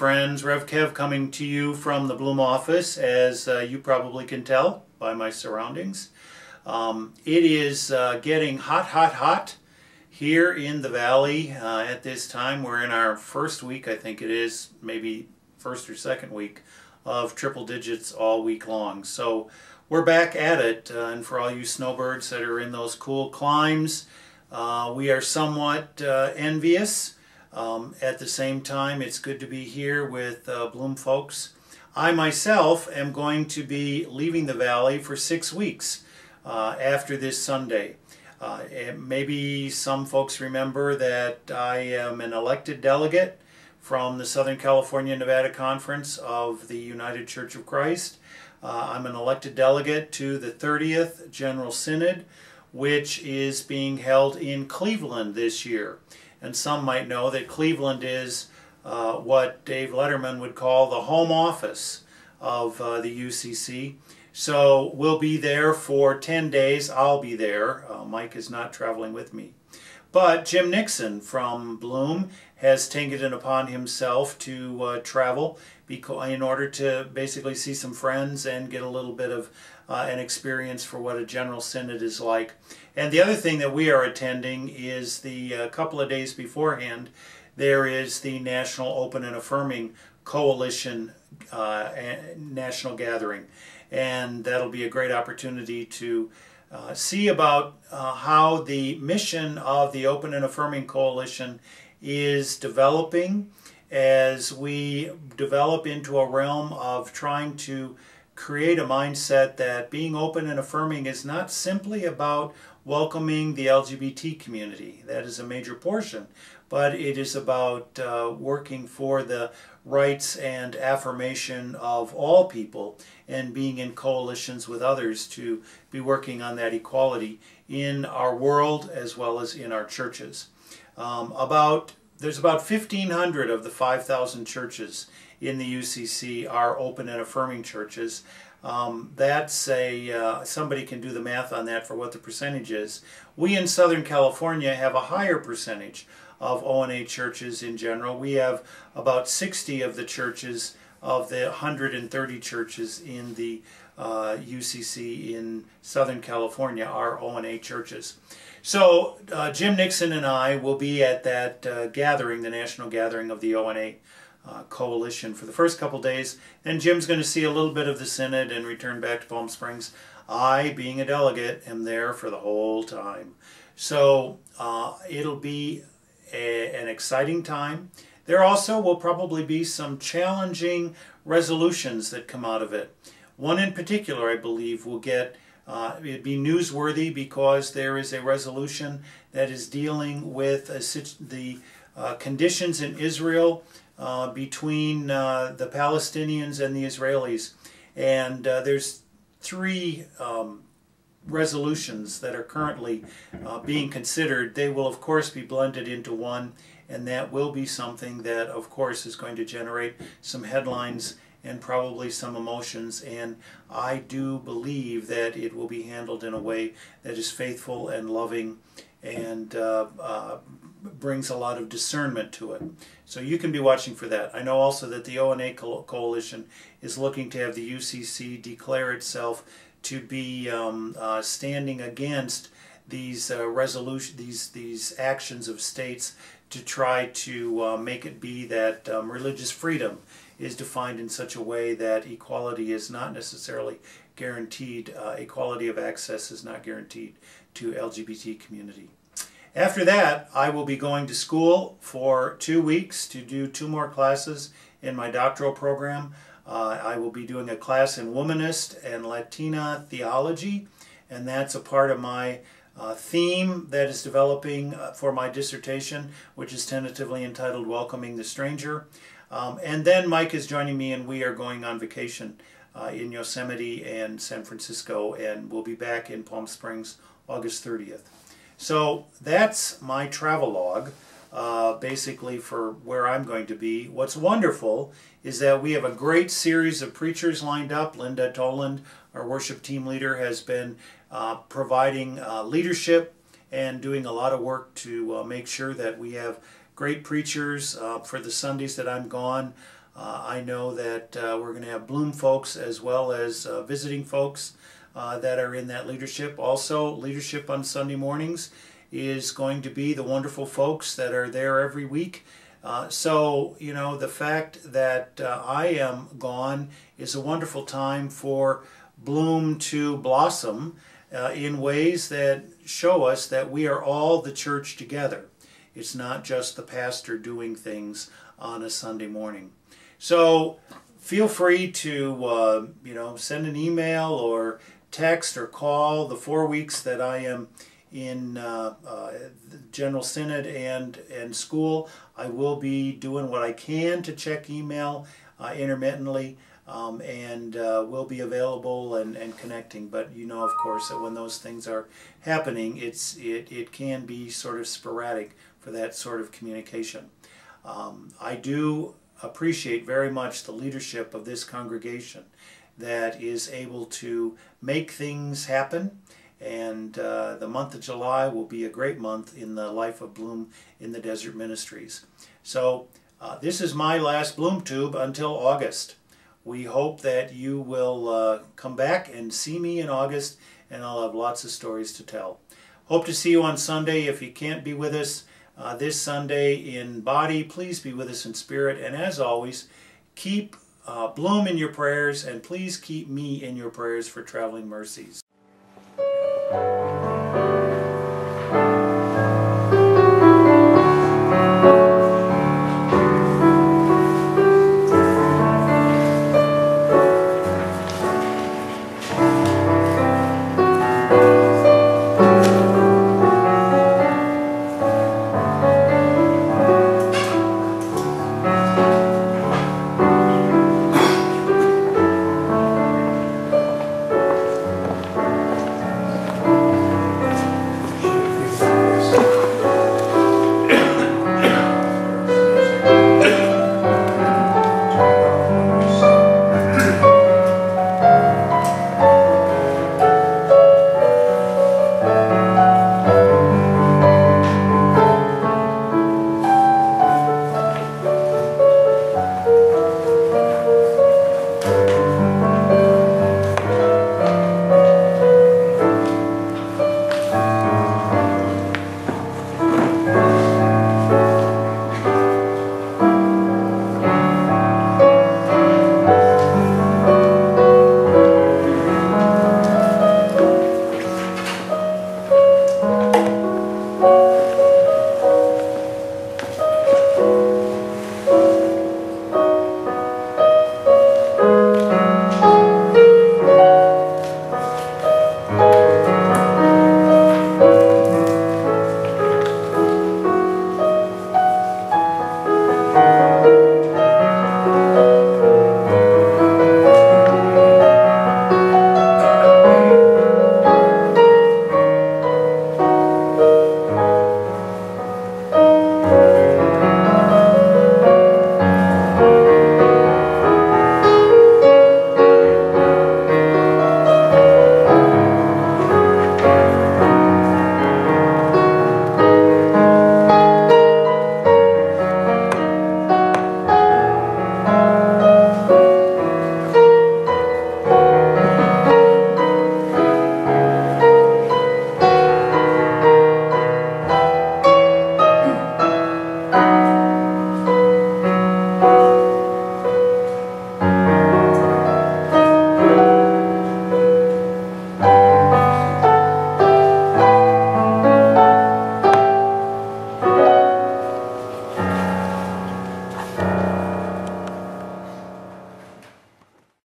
friends. Rev Kev coming to you from the Bloom office, as you probably can tell by my surroundings. It is getting hot, hot, hot here in the valley at this time. We're in our first week, I think it is, maybe first or second week of triple digits all week long. So we're back at it, and for all you snowbirds that are in those cool climes, we are somewhat envious. At the same time, it's good to be here with Bloom folks. I myself am going to be leaving the valley for 6 weeks after this Sunday. Maybe some folks remember that I am an elected delegate from the Southern California Nevada Conference of the United Church of Christ. I'm an elected delegate to the 30th General Synod, which is being held in Cleveland this year. And some might know that Cleveland is what Dave Letterman would call the home office of the UCC. So we'll be there for 10 days. I'll be there. Mike is not traveling with me. But Jim Nixon from Bloom has taken it upon himself to travel in order to basically see some friends and get a little bit of an experience for what a General Synod is like. And the other thing that we are attending is the couple of days beforehand, there is the National Open and Affirming Coalition National Gathering. And that'll be a great opportunity to see about how the mission of the Open and Affirming Coalition is developing as we develop into a realm of trying to create a mindset that being open and affirming is not simply about welcoming the LGBT community. That is a major portion, but it is about working for the rights and affirmation of all people and being in coalitions with others to be working on that equality in our world as well as in our churches. There's about 1,500 of the 5,000 churches in the UCC are open and affirming churches. That's somebody can do the math on that for what the percentage is. We in Southern California have a higher percentage of O&A churches in general. We have about 60 of the churches of the 130 churches in the UCC in Southern California are O&A churches. So Jim Nixon and I will be at that gathering, the national gathering of the O&A coalition for the first couple days. Then Jim's going to see a little bit of the synod and return back to Palm Springs. I, being a delegate, am there for the whole time. So it'll be an exciting time. There also will probably be some challenging resolutions that come out of it. One in particular, I believe, will get it'd be newsworthy because there is a resolution that is dealing with the conditions in Israel between the Palestinians and the Israelis. And there's 3 resolutions that are currently being considered. They will, of course, be blended into one, and that will be something that, of course, is going to generate some headlines and probably some emotions, and I do believe that it will be handled in a way that is faithful and loving and brings a lot of discernment to it. So you can be watching for that. I know also that the O&A Coalition is looking to have the UCC declare itself to be standing against these these actions of states to try to make it be that religious freedom is defined in such a way that equality is not necessarily guaranteed, equality of access is not guaranteed to LGBT community. After that, I will be going to school for 2 weeks to do 2 more classes in my doctoral program. I will be doing a class in Womanist and Latina theology, and that's a part of my theme that is developing for my dissertation, which is tentatively entitled Welcoming the Stranger. And then Mike is joining me, and we are going on vacation in Yosemite and San Francisco, and we'll be back in Palm Springs August 30th. So that's my travelogue, basically for where I'm going to be. What's wonderful is that we have a great series of preachers lined up. Linda Toland, our worship team leader, has been providing leadership and doing a lot of work to make sure that we have great preachers for the Sundays that I'm gone. I know that we're going to have Bloom folks as well as visiting folks that are in that leadership. Also, leadership on Sunday mornings is going to be the wonderful folks that are there every week. So, you know, the fact that I am gone is a wonderful time for Bloom to blossom in ways that show us that we are all the church together. It's not just the pastor doing things on a Sunday morning. So feel free to, you know, send an email or text or call the 4 weeks that I am in General Synod and school. I will be doing what I can to check email intermittently, and will be available and connecting. But you know, of course, that when those things are happening, it can be sort of sporadic for that sort of communication. I do appreciate very much the leadership of this congregation that is able to make things happen, and the month of July will be a great month in the life of Bloom in the Desert Ministries. So this is my last Bloom Tube until August. We hope that you will come back and see me in August, and I'll have lots of stories to tell. Hope to see you on Sunday. If you can't be with us this Sunday in body, please be with us in spirit. And as always, keep Bloom in your prayers, and please keep me in your prayers for traveling mercies.